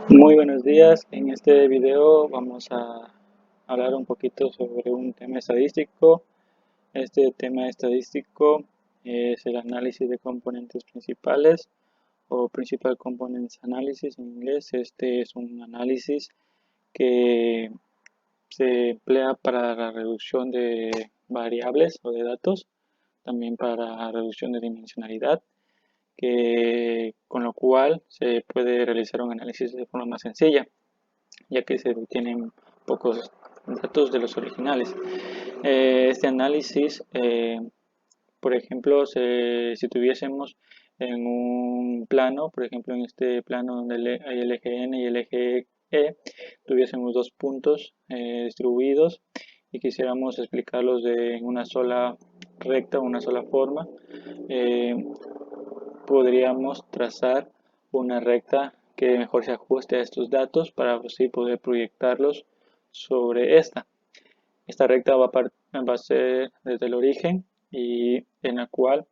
Muy buenos días. En este video vamos a hablar un poquito sobre un tema estadístico. Este tema estadístico es el análisis de componentes principales o Principal Components Analysis en inglés. Este es un análisis que se emplea para la reducción de variables o de datos, también para la reducción de dimensionalidad, con lo cual se puede realizar un análisis de forma más sencilla, ya que se tienen pocos datos de los originales. Este análisis, por ejemplo, si tuviésemos en un plano, por ejemplo en este plano donde hay el eje N y el eje E, tuviésemos dos puntos distribuidos y quisiéramos explicarlos en una sola recta, una sola forma, eh, podríamos trazar una recta que mejor se ajuste a estos datos para así poder proyectarlos sobre esta. Esta recta va a ser desde el origen y en la cual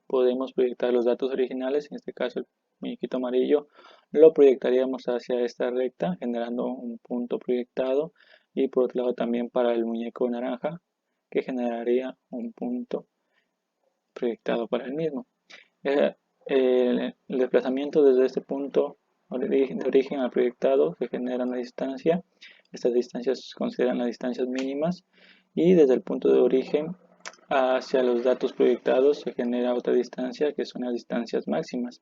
podemos proyectar los datos originales, en este caso el muñequito amarillo, lo proyectaríamos hacia esta recta generando un punto proyectado, y por otro lado también para el muñeco naranja, que generaría un punto proyectado para el mismo. Eh, el desplazamiento desde este punto de origen al proyectado se genera una distancia. Estas distancias se consideran las distancias mínimas, y desde el punto de origen hacia los datos proyectados se genera otra distancia que son las distancias máximas.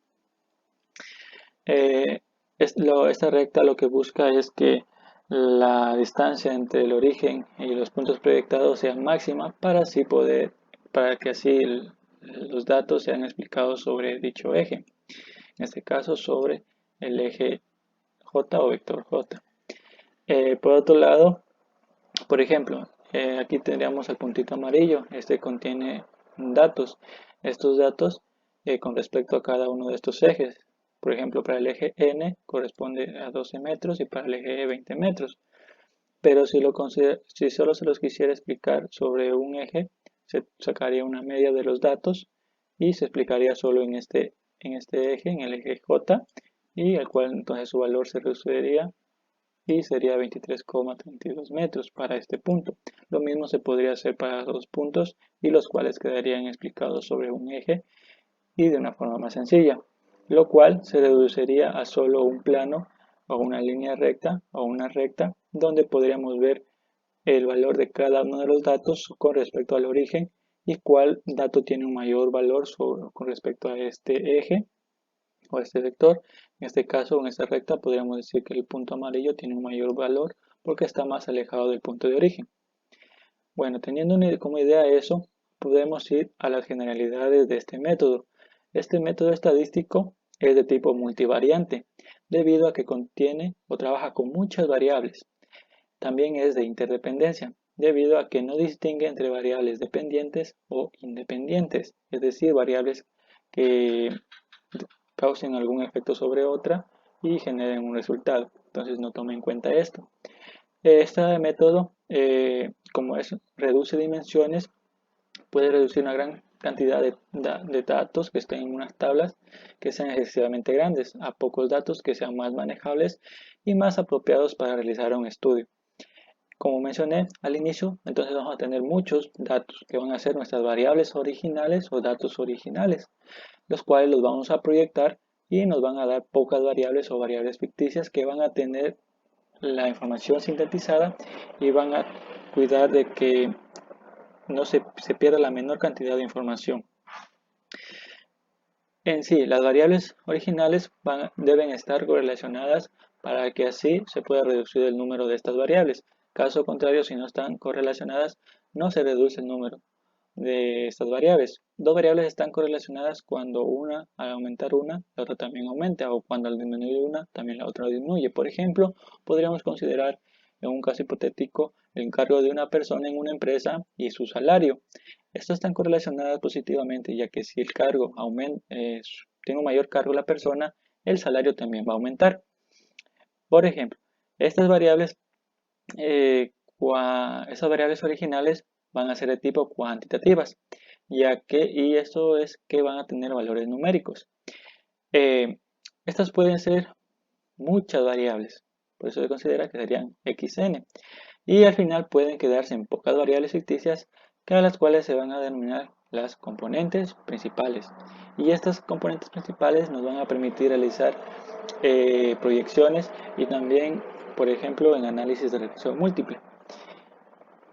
Eh, esta recta lo que busca es que la distancia entre el origen y los puntos proyectados sea máxima para que así los datos sean explicados sobre dicho eje, en este caso sobre el eje J o vector J. Por otro lado, por ejemplo, aquí tendríamos el puntito amarillo. Este contiene datos. Estos datos con respecto a cada uno de estos ejes. Por ejemplo, para el eje N corresponde a 12 metros y para el eje E 20 metros. Pero si solo se los quisiera explicar sobre un eje, se sacaría una media de los datos y se explicaría solo en este eje, en el eje J, y el cual entonces su valor se reduciría y sería 23,32 metros para este punto. Lo mismo se podría hacer para los puntos, y los cuales quedarían explicados sobre un eje y de una forma más sencilla, lo cual se reduciría a solo un plano o una línea recta o una recta donde podríamos ver el valor de cada uno de los datos con respecto al origen y cuál dato tiene un mayor valor con respecto a este eje o este vector. En este caso, en esta recta, podríamos decir que el punto amarillo tiene un mayor valor porque está más alejado del punto de origen. Bueno, teniendo como idea eso, podemos ir a las generalidades de este método. Este método estadístico es de tipo multivariante, debido a que contiene o trabaja con muchas variables. También es de interdependencia, debido a que no distingue entre variables dependientes o independientes, es decir, variables que causen algún efecto sobre otra y generen un resultado. Entonces no tome en cuenta esto. Este método, como reduce dimensiones, puede reducir una gran cantidad de datos que estén en unas tablas que sean excesivamente grandes, a pocos datos que sean más manejables y más apropiados para realizar un estudio. Como mencioné al inicio, entonces vamos a tener muchos datos que van a ser nuestras variables originales o datos originales, los cuales los vamos a proyectar y nos van a dar pocas variables o variables ficticias que van a tener la información sintetizada y van a cuidar de que no se pierda la menor cantidad de información. En sí, las variables originales deben estar correlacionadas para que así se pueda reducir el número de estas variables. Caso contrario, si no están correlacionadas, no se reduce el número de estas variables. Dos variables están correlacionadas cuando al aumentar una, la otra también aumenta, o cuando al disminuir una, también la otra disminuye. Por ejemplo, podríamos considerar en un caso hipotético el encargo de una persona en una empresa y su salario. Estas están correlacionadas positivamente, ya que si el cargo tiene un mayor cargo la persona, el salario también va a aumentar. Por ejemplo, estas variables esas variables originales van a ser de tipo cuantitativas, y esto es que van a tener valores numéricos. Eh, Estas pueden ser muchas variables. Por eso se considera que serían xn. Y al final pueden quedarse en pocas variables ficticias, que a las cuales se van a denominar las componentes principales. Y estas componentes principales nos van a permitir realizar proyecciones y también, por ejemplo, en análisis de regresión múltiple.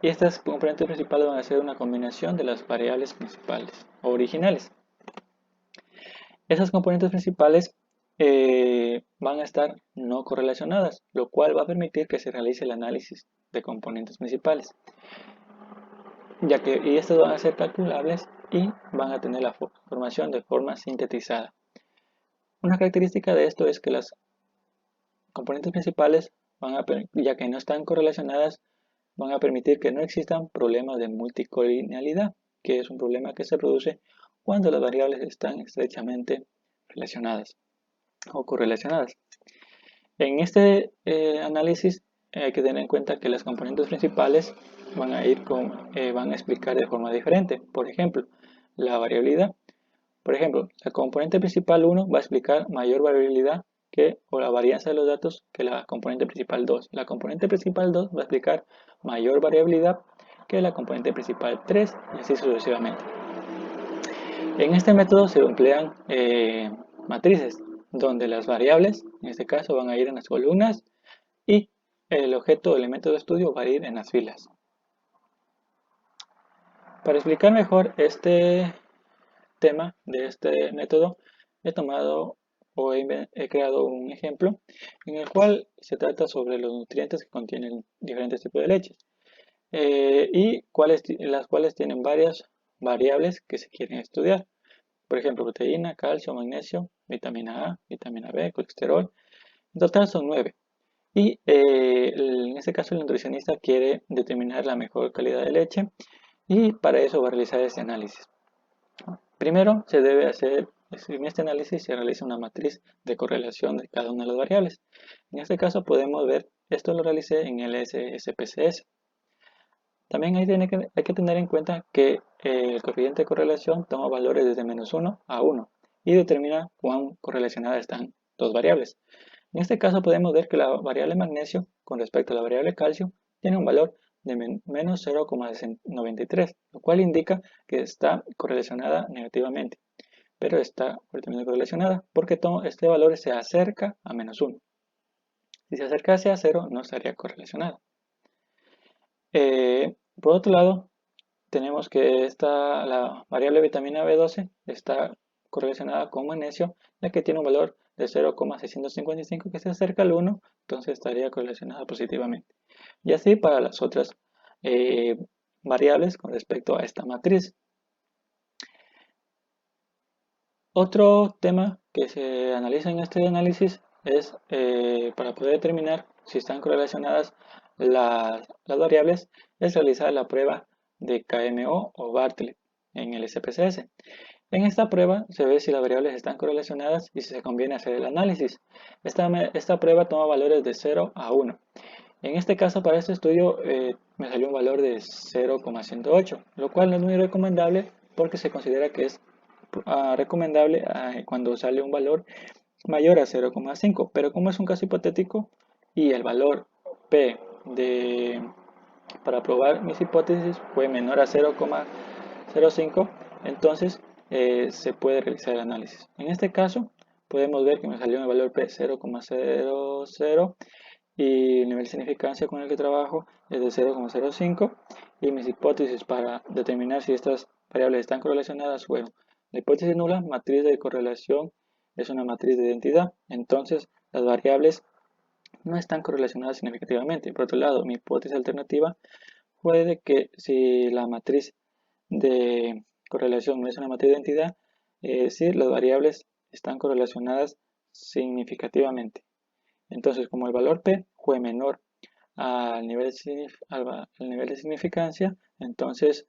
Y estas componentes principales van a ser una combinación de las variables principales o originales. Esas componentes principales van a estar no correlacionadas, lo cual va a permitir que se realice el análisis de componentes principales, y estas van a ser calculables y van a tener la formación de forma sintetizada. Una característica de esto es que las componentes principales, ya que no están correlacionadas, van a permitir que no existan problemas de multicolinealidad, que es un problema que se produce cuando las variables están estrechamente relacionadas o correlacionadas. En este análisis hay que tener en cuenta que las componentes principales van a explicar de forma diferente. Por ejemplo, la variabilidad. Por ejemplo, la componente principal 1 va a explicar mayor variabilidad o la varianza de los datos que la componente principal 2. La componente principal 2 va a explicar mayor variabilidad que la componente principal 3 y así sucesivamente. En este método se emplean matrices donde las variables, en este caso, van a ir en las columnas y el objeto o elemento de estudio va a ir en las filas. Para explicar mejor este tema de este método, he creado un ejemplo en el cual se trata sobre los nutrientes que contienen diferentes tipos de leches las cuales tienen varias variables que se quieren estudiar. Por ejemplo, proteína, calcio, magnesio, vitamina A, vitamina B, colesterol. En total son 9. Y en este caso el nutricionista quiere determinar la mejor calidad de leche y para eso va a realizar este análisis. Primero en este análisis se realiza una matriz de correlación de cada una de las variables. En este caso podemos ver, esto lo realicé en el SPSS. También hay que tener en cuenta que el coeficiente de correlación toma valores desde -1 a 1 y determina cuán correlacionadas están dos variables. En este caso podemos ver que la variable magnesio con respecto a la variable calcio tiene un valor de menos 0,93, lo cual indica que está correlacionada negativamente, pero está fuertemente correlacionada porque este valor se acerca a -1. Si se acercase a 0 no estaría correlacionada. Por otro lado, tenemos que la variable vitamina B12 está correlacionada con magnesio, ya que tiene un valor de 0,655 que se acerca al 1, entonces estaría correlacionada positivamente. Y así para las otras variables con respecto a esta matriz. Otro tema que se analiza en este análisis es para poder determinar si están correlacionadas las variables, es realizar la prueba de KMO o Bartlett en el SPSS. En esta prueba se ve si las variables están correlacionadas y si se conviene hacer el análisis. Esta prueba toma valores de 0 a 1. En este caso, para este estudio, me salió un valor de 0,108, lo cual no es muy recomendable porque se considera que es recomendable cuando sale un valor mayor a 0,5, pero como es un caso hipotético y el valor P para probar mis hipótesis fue menor a 0,05, entonces se puede realizar el análisis. En este caso podemos ver que me salió el valor P 0,00 y el nivel de significancia con el que trabajo es de 0,05 y mis hipótesis para determinar si estas variables están correlacionadas fueron: la hipótesis nula, matriz de correlación es una matriz de identidad, entonces las variables no están correlacionadas significativamente. Por otro lado, mi hipótesis alternativa fue de que si la matriz de correlación no es una matriz de identidad, sí, las variables están correlacionadas significativamente. Entonces, como el valor P fue menor al nivel de significancia, entonces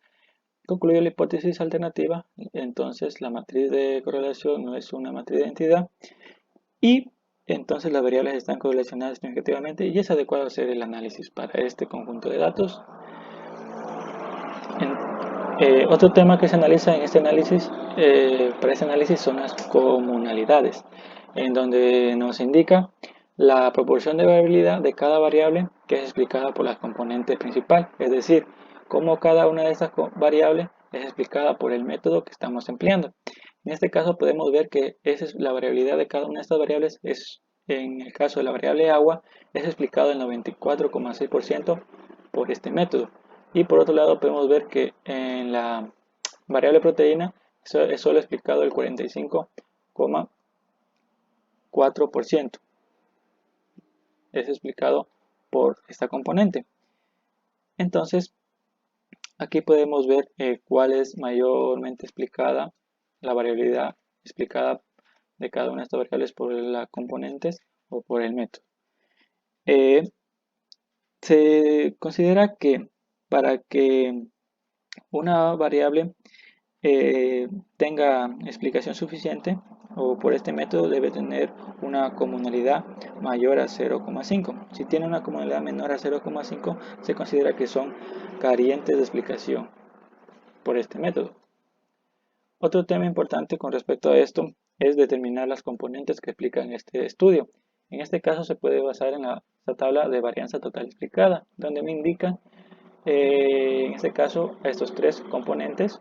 concluyo la hipótesis alternativa, entonces la matriz de correlación no es una matriz de identidad y entonces las variables están correlacionadas significativamente y es adecuado hacer el análisis para este conjunto de datos. Otro tema que se analiza en este análisis, para este análisis son las comunalidades, en donde nos indica la proporción de variabilidad de cada variable que es explicada por la componente principal, es decir, cómo cada una de estas variables es explicada por el método que estamos empleando. En este caso podemos ver que la variabilidad de cada una de estas variables en el caso de la variable agua, es explicado el 94,6% por este método. Y por otro lado podemos ver que en la variable proteína es solo explicado el 45,4%. Es explicado por esta componente. Entonces, aquí podemos ver cuál es mayormente explicada la variabilidad explicada de cada una de estas variables por las componentes o por el método. Se considera que para que una variable tenga explicación suficiente o por este método debe tener una comunalidad mayor a 0,5. Si tiene una comunalidad menor a 0,5 se considera que son carentes de explicación por este método. Otro tema importante con respecto a esto es determinar las componentes que explican este estudio. En este caso se puede basar en la tabla de varianza total explicada, donde me indican en este caso a estos tres componentes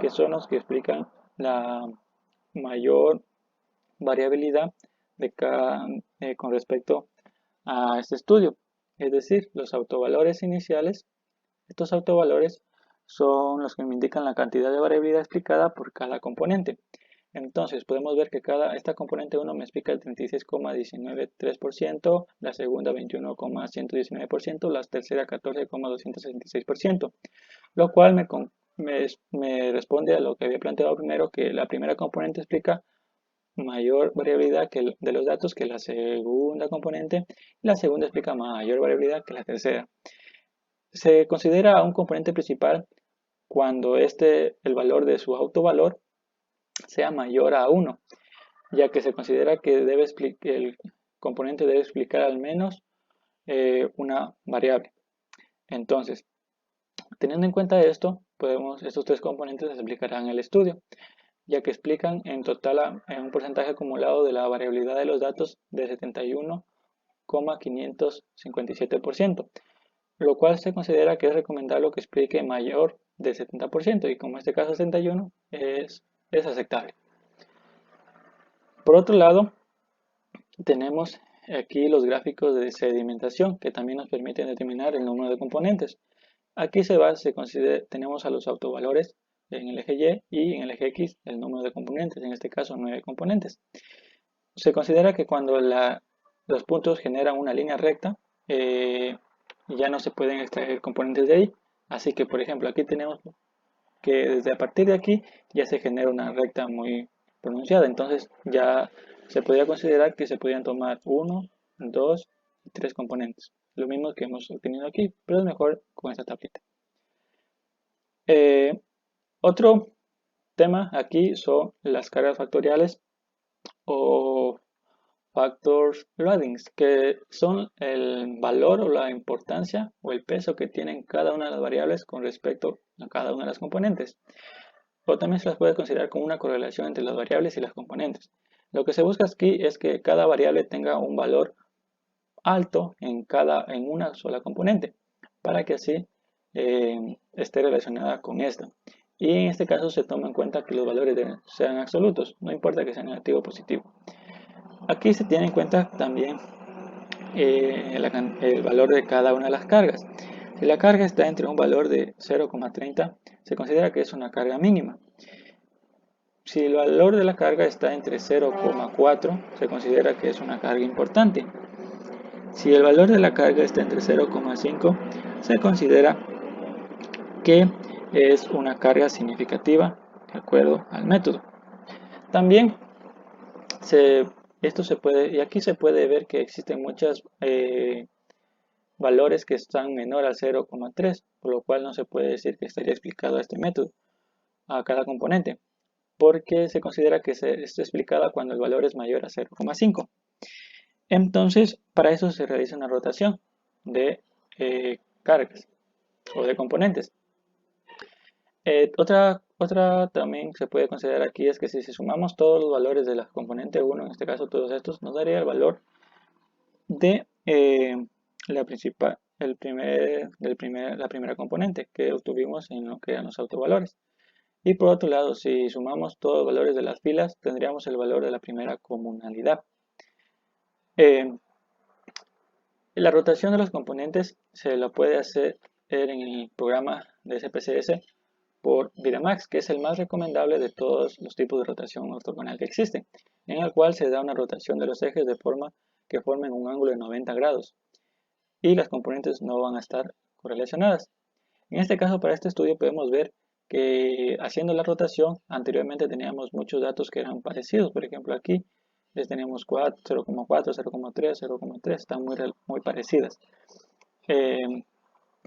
que son los que explican la mayor variabilidad con respecto a este estudio, es decir, los autovalores iniciales. Estos autovalores son los que me indican la cantidad de variabilidad explicada por cada componente. Entonces podemos ver que esta componente 1 me explica el 36,193%, la segunda 21,119%, la tercera 14,266%, lo cual me responde a lo que había planteado primero, que la primera componente explica mayor variabilidad de los datos que la segunda componente, y la segunda explica mayor variabilidad que la tercera. Se considera un componente principal cuando el valor de su autovalor sea mayor a 1, ya que se considera que el componente debe explicar al menos una variable. Entonces, teniendo en cuenta esto, estos tres componentes se explicarán en el estudio, ya que explican en total en un porcentaje acumulado de la variabilidad de los datos de 71,557%, lo cual se considera que es recomendable que explique mayor del 70%, y como en este caso 71 es aceptable. Por otro lado, tenemos aquí los gráficos de sedimentación que también nos permiten determinar el número de componentes. Aquí tenemos a los autovalores en el eje Y y en el eje X el número de componentes, en este caso 9 componentes. Se considera que cuando los puntos generan una línea recta, ya no se pueden extraer componentes de ahí. Así que, por ejemplo, aquí tenemos que desde a partir de aquí ya se genera una recta muy pronunciada. Entonces ya se podría considerar que se podrían tomar 1, 2 y 3 componentes. Lo mismo que hemos obtenido aquí, pero es mejor con esta tablita. Otro tema aquí son las cargas factoriales o factors loadings, que son el valor o la importancia o el peso que tienen cada una de las variables con respecto a cada una de las componentes. O también se las puede considerar como una correlación entre las variables y las componentes. Lo que se busca aquí es que cada variable tenga un valor alto en una sola componente, para que así esté relacionada con esta. Y en este caso se toma en cuenta que los valores sean absolutos, no importa que sea negativo o positivo. Aquí se tiene en cuenta también el valor de cada una de las cargas. Si la carga está entre un valor de 0,30, se considera que es una carga mínima. Si el valor de la carga está entre 0,4, se considera que es una carga importante. Si el valor de la carga está entre 0,5, se considera que es una carga significativa de acuerdo al método. También y aquí se puede ver que existen muchos valores que están menor al 0,3, por lo cual no se puede decir que estaría explicado este método a cada componente, porque se considera que está explicada cuando el valor es mayor a 0,5. Entonces, para eso se realiza una rotación de cargas o de componentes. Otra también se puede considerar aquí es que si sumamos todos los valores de la componente 1, en este caso todos estos, nos daría el valor de la primera componente que obtuvimos en lo que eran los autovalores. Y por otro lado, si sumamos todos los valores de las filas, tendríamos el valor de la primera comunalidad. La rotación de los componentes se lo puede hacer en el programa de SPSS por Vidamax, que es el más recomendable de todos los tipos de rotación ortogonal que existen, en el cual se da una rotación de los ejes de forma que formen un ángulo de 90 grados y las componentes no van a estar correlacionadas. En este caso, para este estudio podemos ver que haciendo la rotación, anteriormente teníamos muchos datos que eran parecidos. Por ejemplo, aquí les tenemos 0,4, 0,3, 0,3, están muy parecidas.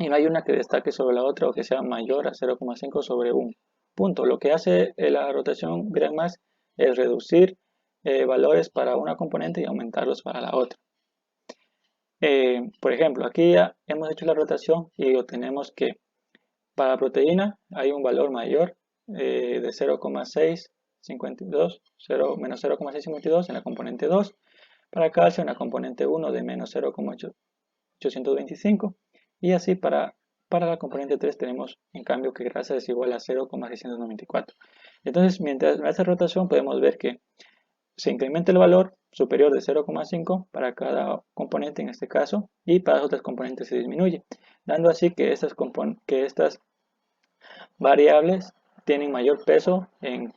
Y no hay una que destaque sobre la otra o que sea mayor a 0,5 sobre un punto. Lo que hace la rotación Vidamax es reducir valores para una componente y aumentarlos para la otra. Por ejemplo, aquí ya hemos hecho la rotación y obtenemos que para la proteína hay un valor mayor de 0,652, menos 0,652 en la componente 2. Para calcio en la componente 1 de menos 0,825. Y así para la componente 3 tenemos en cambio que grasa es igual a 0,694. Entonces, mientras hace rotación podemos ver que se incrementa el valor superior de 0,5 para cada componente en este caso, y para las otras componentes se disminuye, dando así que estas variables tienen mayor peso en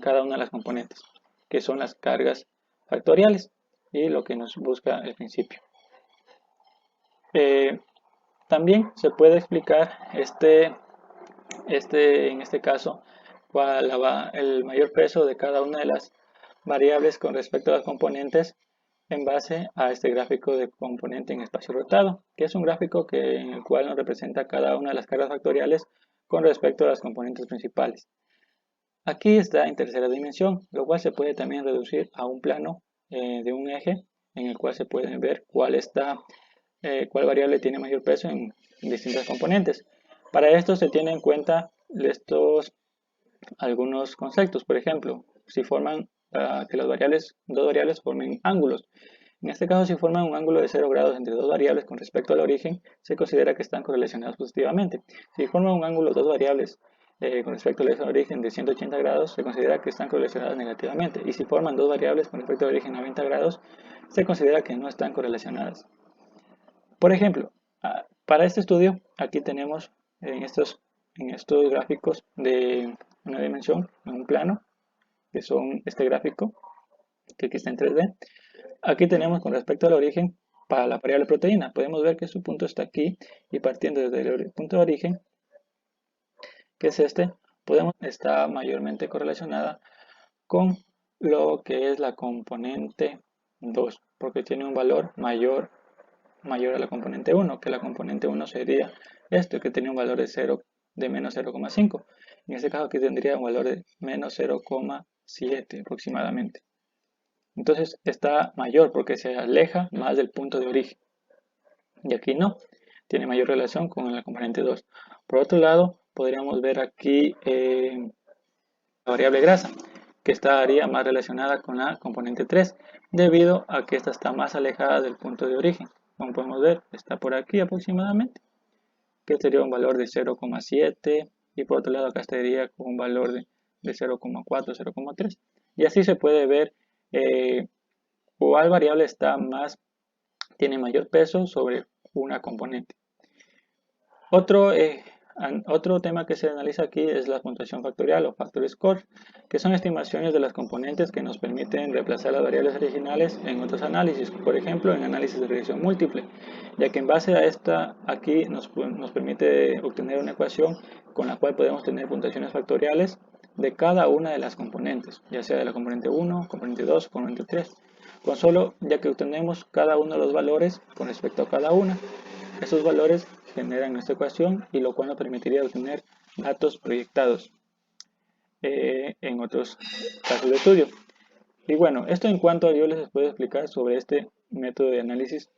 cada una de las componentes, que son las cargas factoriales y lo que nos busca el principio. También se puede explicar en este caso el mayor peso de cada una de las variables con respecto a las componentes en base a este gráfico de componente en espacio rotado, que es un gráfico en el cual nos representa cada una de las cargas factoriales con respecto a las componentes principales. Aquí está en tercera dimensión, lo cual se puede también reducir a un plano de un eje en el cual se puede ver cuál variable tiene mayor peso en distintas componentes. Para esto se tienen en cuenta algunos conceptos. Por ejemplo, si forman que dos variables formen ángulos. En este caso, si forman un ángulo de 0 grados entre dos variables con respecto al origen, se considera que están correlacionadas positivamente. Si forman un ángulo de dos variables con respecto al origen de 180 grados, se considera que están correlacionadas negativamente. Y si forman dos variables con respecto al origen 90 grados, se considera que no están correlacionadas. Por ejemplo, para este estudio, aquí tenemos en estos gráficos de una dimensión, en un plano, que son este gráfico, que aquí está en 3D. Aquí tenemos con respecto al origen, para la variable proteína, podemos ver que su punto está aquí, y partiendo desde el punto de origen, que es este, está mayormente correlacionada con lo que es la componente 2, porque tiene un valor mayor a la componente 1, que la componente 1 sería esto, que tiene un valor de menos 0,5. En este caso aquí tendría un valor de menos 0,7 aproximadamente. Entonces está mayor porque se aleja más del punto de origen. Y aquí no, tiene mayor relación con la componente 2. Por otro lado, podríamos ver aquí la variable grasa, que estaría más relacionada con la componente 3, debido a que esta está más alejada del punto de origen. Como podemos ver, está por aquí aproximadamente, que sería un valor de 0,7, y por otro lado acá estaría con un valor de 0,4, 0,3. Y así se puede ver cuál variable tiene mayor peso sobre una componente. Otro tema que se analiza aquí es la puntuación factorial o factor score, que son estimaciones de las componentes que nos permiten reemplazar las variables originales en otros análisis, por ejemplo en análisis de regresión múltiple, ya que en base a esta aquí nos permite obtener una ecuación con la cual podemos tener puntuaciones factoriales de cada una de las componentes, ya sea de la componente 1, componente 2, componente 3, ya que obtenemos cada uno de los valores con respecto a cada una. Esos valores generan nuestra ecuación, y lo cual nos permitiría obtener datos proyectados en otros casos de estudio. Y bueno, esto en cuanto yo les puedo explicar sobre este método de análisis